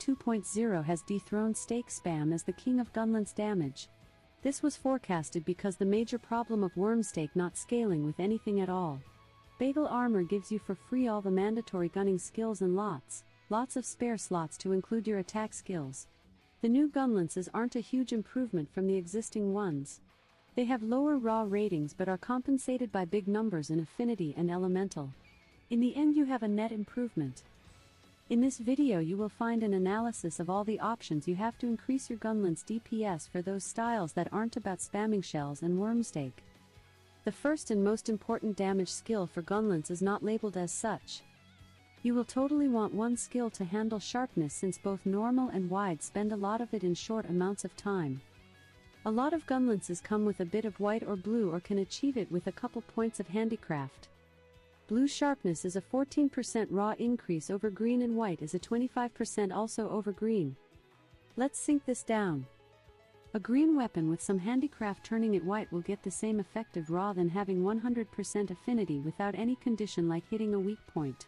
2.0 has dethroned stake spam as the king of Gunlance damage. This was forecasted because the major problem of Wormstake not scaling with anything at all. Bagel Armor gives you for free all the mandatory gunning skills and lots of spare slots to include your attack skills. The new Gunlances aren't a huge improvement from the existing ones. They have lower raw ratings but are compensated by big numbers in affinity and elemental. In the end you have a net improvement. In this video you will find an analysis of all the options you have to increase your Gunlance DPS for those styles that aren't about spamming shells and Wormstake. The first and most important damage skill for Gunlance is not labeled as such. You will totally want one skill to handle sharpness since both normal and wide spend a lot of it in short amounts of time. A lot of Gunlances come with a bit of white or blue or can achieve it with a couple points of Handicraft. Blue sharpness is a 14% raw increase over green and white is a 25% also over green. Let's sink this down. A green weapon with some Handicraft turning it white will get the same effective raw than having 100% affinity without any condition like hitting a weak point.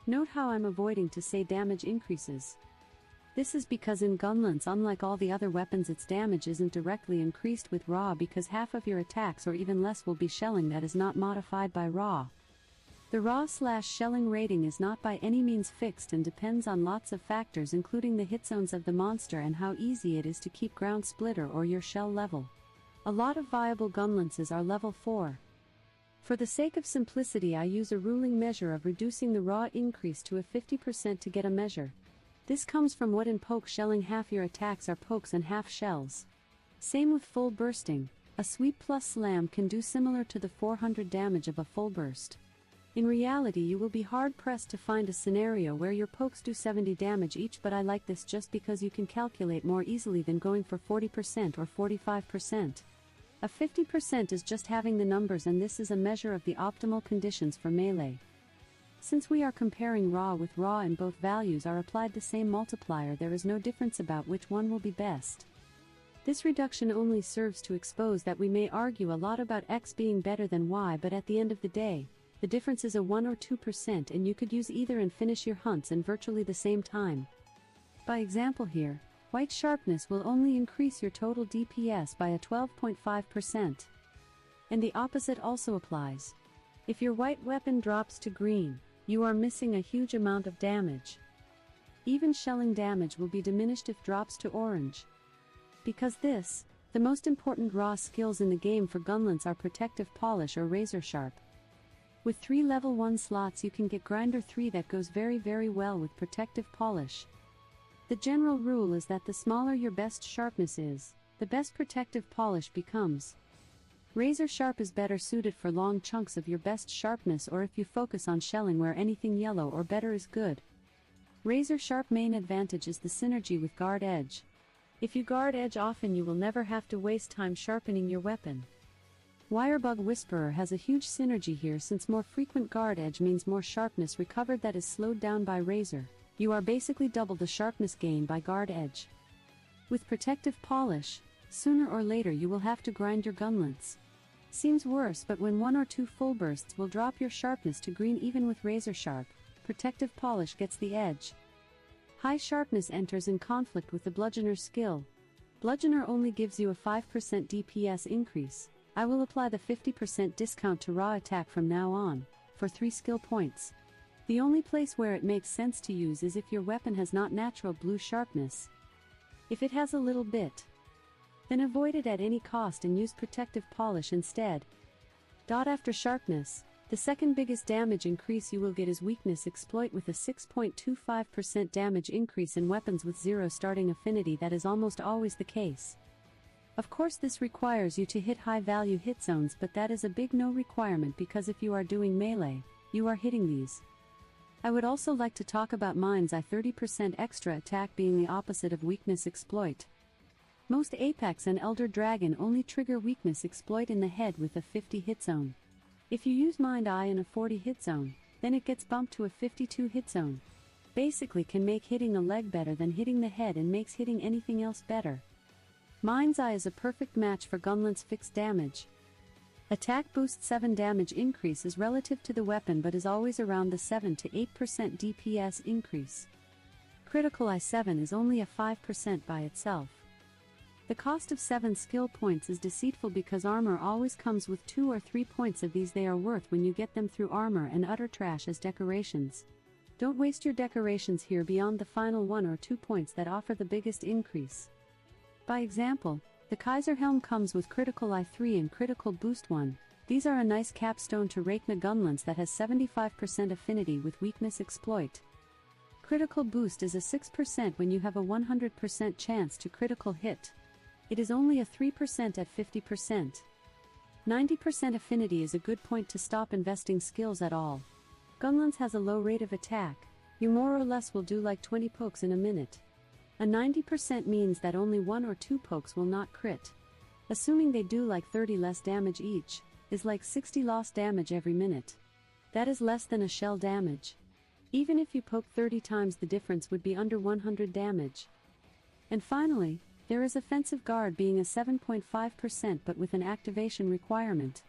Note how I'm avoiding to say damage increases. This is because in Gunlance, unlike all the other weapons, its damage isn't directly increased with raw because half of your attacks or even less will be shelling that is not modified by raw. The raw/shelling rating is not by any means fixed and depends on lots of factors including the hit zones of the monster and how easy it is to keep ground splitter or your shell level. A lot of viable Gunlances are level 4. For the sake of simplicity I use a ruling measure of reducing the raw increase to a 50% to get a measure. This comes from what in poke shelling half your attacks are pokes and half shells. Same with full bursting, a sweep plus slam can do similar to the 400 damage of a full burst. In reality you will be hard pressed to find a scenario where your pokes do 70 damage each, but I like this just because you can calculate more easily than going for 40% or 45%. A 50% is just having the numbers, and this is a measure of the optimal conditions for melee. Since we are comparing raw with raw and both values are applied the same multiplier, there is no difference about which one will be best. This reduction only serves to expose that we may argue a lot about X being better than Y, but at the end of the day, the difference is a 1 or 2% and you could use either and finish your hunts in virtually the same time. By example here, white sharpness will only increase your total DPS by a 12.5%. And the opposite also applies. If your white weapon drops to green, you are missing a huge amount of damage. Even shelling damage will be diminished if drops to orange. Because the most important raw skills in the game for Gunlance are Protective Polish or Razor Sharp. With 3 level 1 slots you can get Grinder 3 that goes very well with Protective Polish. The general rule is that the smaller your best sharpness is, the best Protective Polish becomes. Razor Sharp is better suited for long chunks of your best sharpness or if you focus on shelling where anything yellow or better is good. Razor Sharp main advantage is the synergy with Guard Edge. If you guard edge often you will never have to waste time sharpening your weapon. Wirebug Whisperer has a huge synergy here since more frequent guard edge means more sharpness recovered that is slowed down by Razor. You are basically double the sharpness gain by guard edge. With Protective Polish, sooner or later you will have to grind your Gunlance. Seems worse, but when 1 or 2 full bursts will drop your sharpness to green even with Razor Sharp, Protective Polish gets the edge. High sharpness enters in conflict with the Bludgeoner skill. Bludgeoner only gives you a 5% DPS increase. I will apply the 50% discount to raw attack from now on, for 3 skill points. The only place where it makes sense to use is if your weapon has not natural blue sharpness. If it has a little bit, then avoid it at any cost and use Protective Polish instead. After sharpness, the second biggest damage increase you will get is Weakness Exploit with a 6.25% damage increase in weapons with 0 starting affinity. That is almost always the case. Of course this requires you to hit high value hit zones, but that is a big no requirement because if you are doing melee, you are hitting these. I would also like to talk about Mind's Eye 30% extra attack being the opposite of Weakness Exploit. Most Apex and Elder Dragon only trigger Weakness Exploit in the head with a 50 hit zone. If you use Mind Eye in a 40 hit zone, then it gets bumped to a 52 hit zone. Basically can make hitting a leg better than hitting the head and makes hitting anything else better. Mind's Eye is a perfect match for Gunlance fixed damage. Attack boost 7 damage increase is relative to the weapon but is always around the 7 to 8% DPS increase. critical I7 is only a 5% by itself. The cost of 7 skill points is deceitful because armor always comes with 2 or 3 points of these they are worth when you get them through armor and utter trash as decorations. Don't waste your decorations here beyond the final 1 or 2 points that offer the biggest increase. By example, the Kaiser Helm comes with critical I3 and critical boost 1. These are a nice capstone to Reikna Gunlance that has 75% affinity with weakness exploit. Critical boost is a 6% when you have a 100% chance to critical hit. It is only a 3% at 50%. 90% affinity is a good point to stop investing skills at all. Gunlance has a low rate of attack. You more or less will do like 20 pokes in a minute. A 90% means that only 1 or 2 pokes will not crit. Assuming they do like 30 less damage each, is like 60 lost damage every minute. That is less than a shell damage. Even if you poke 30 times, the difference would be under 100 damage. And finally, there is offensive guard being a 7.5% but with an activation requirement.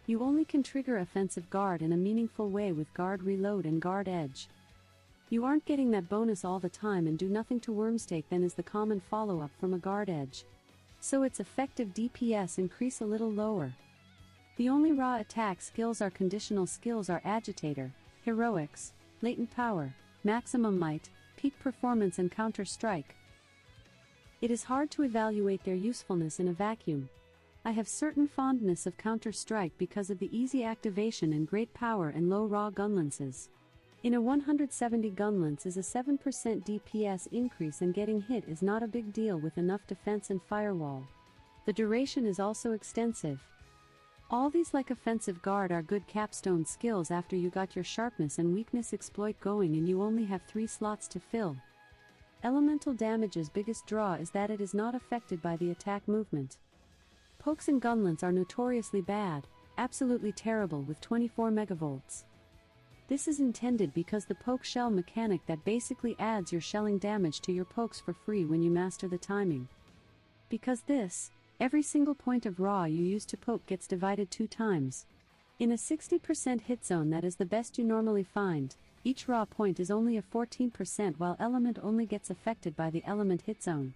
You only can trigger offensive guard in a meaningful way with guard reload and guard edge. You aren't getting that bonus all the time and do nothing to Wormstake then is the common follow-up from a guard edge. So its effective DPS increase a little lower. The only raw attack skills are conditional skills are Agitator, Heroics, Latent Power, Maximum Might, Peak Performance and Counter Strike. It is hard to evaluate their usefulness in a vacuum. I have certain fondness of Counter-Strike because of the easy activation and great power and low raw gunlances. In a 170 gunlance is a 7% DPS increase and getting hit is not a big deal with enough defense and firewall. The duration is also extensive. All these like offensive guard are good capstone skills after you got your sharpness and weakness exploit going and you only have 3 slots to fill. Elemental damage's biggest draw is that it is not affected by the attack movement. Pokes in Gunlance are notoriously bad, absolutely terrible with 24 megavolts. This is intended because the poke shell mechanic that basically adds your shelling damage to your pokes for free when you master the timing. Because this, every single point of raw you use to poke gets divided 2 times. In a 60% hit zone that is the best you normally find. Each raw point is only a 14% while element only gets affected by the element hit zone.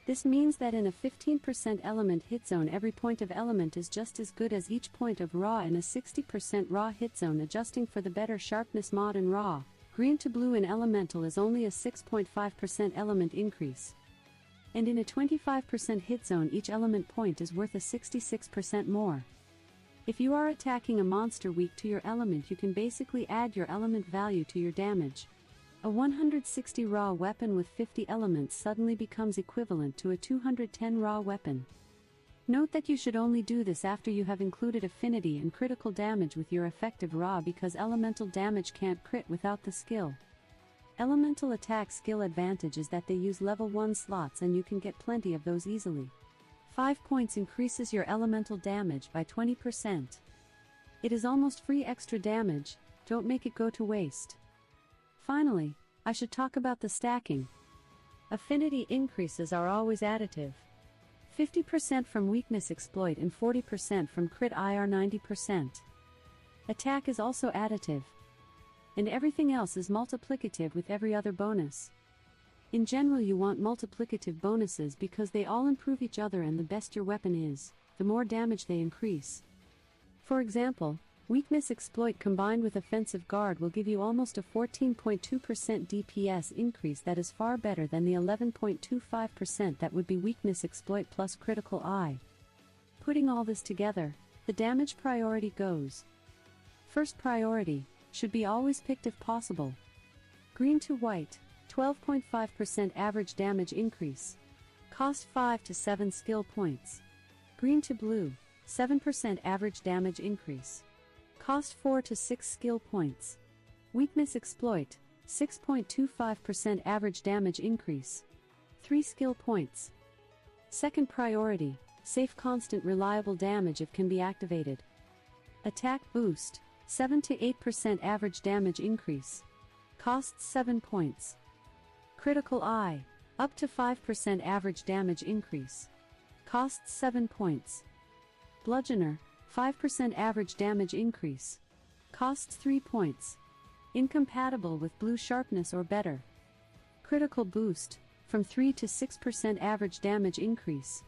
This means that in a 15% element hit zone every point of element is just as good as each point of raw in a 60% raw hit zone adjusting for the better sharpness mod in raw. Green to blue in elemental is only a 6.5% element increase. And in a 25% hit zone each element point is worth a 66% more. If you are attacking a monster weak to your element you can basically add your element value to your damage. A 160 raw weapon with 50 elements suddenly becomes equivalent to a 210 raw weapon. Note that you should only do this after you have included affinity and critical damage with your effective raw because elemental damage can't crit without the skill. Elemental attack skill advantage is that they use level 1 slots and you can get plenty of those easily. 5 points increases your elemental damage by 20%. It is almost free extra damage, don't make it go to waste. Finally, I should talk about the stacking. Affinity increases are always additive. 50% from weakness exploit and 40% from crit IR 90%. Attack is also additive. And everything else is multiplicative with every other bonus. In general you want multiplicative bonuses because they all improve each other and the best your weapon is, the more damage they increase. For example, weakness exploit combined with offensive guard will give you almost a 14.2% DPS increase that is far better than the 11.25% that would be weakness exploit plus critical eye. Putting all this together, the damage priority goes. First priority, should be always picked if possible. Green to white. 12.5% average damage increase. Cost 5 to 7 skill points. Green to blue, 7% average damage increase. Cost 4 to 6 skill points. Weakness exploit, 6.25% average damage increase. 3 skill points. Second priority, safe constant reliable damage if can be activated. Attack boost, 7 to 8% average damage increase. Costs 7 points. Critical eye, up to 5% average damage increase. Costs 7 points. Bludgeoner, 5% average damage increase. Costs 3 points. Incompatible with blue sharpness or better. Critical boost, from 3 to 6% average damage increase.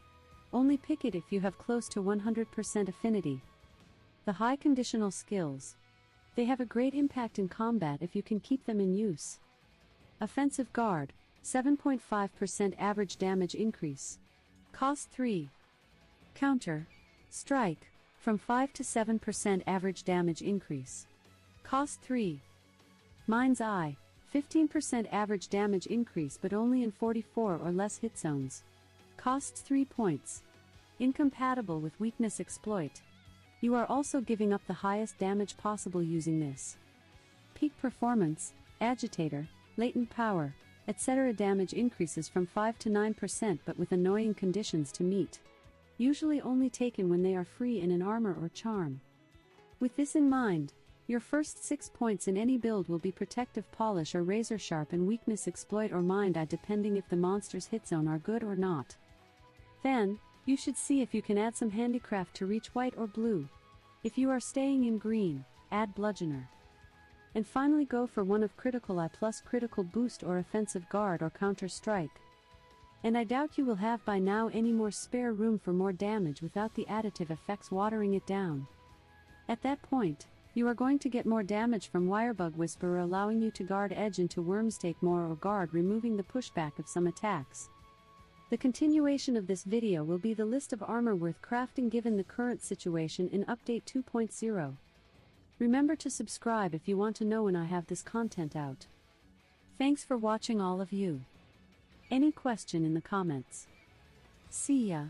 Only pick it if you have close to 100% affinity. The high conditional skills. They have a great impact in combat if you can keep them in use. Offensive guard, 7.5% average damage increase. Cost 3. Counter strike, from 5 to 7% average damage increase. Cost 3. Mind's Eye, 15% average damage increase but only in 44 or less hit zones. Costs 3 points. Incompatible with weakness exploit. You are also giving up the highest damage possible using this. Peak performance, agitator, latent power, etc. damage increases from 5 to 9% but with annoying conditions to meet. Usually only taken when they are free in an armor or charm. With this in mind, your first 6 points in any build will be protective polish or razor sharp and weakness exploit or mind eye depending if the monster's hit zone are good or not. Then, you should see if you can add some handicraft to reach white or blue. If you are staying in green, add Bludgeoner. And finally go for one of critical eye plus critical boost or offensive guard or counter strike. And I doubt you will have by now any more spare room for more damage without the additive effects watering it down. At that point, you are going to get more damage from Wirebug Whisperer allowing you to guard edge into Wormstake more or guard removing the pushback of some attacks. The continuation of this video will be the list of armor worth crafting given the current situation in Update 2.0. Remember to subscribe if you want to know when I have this content out. Thanks for watching all of you. Any question in the comments? See ya.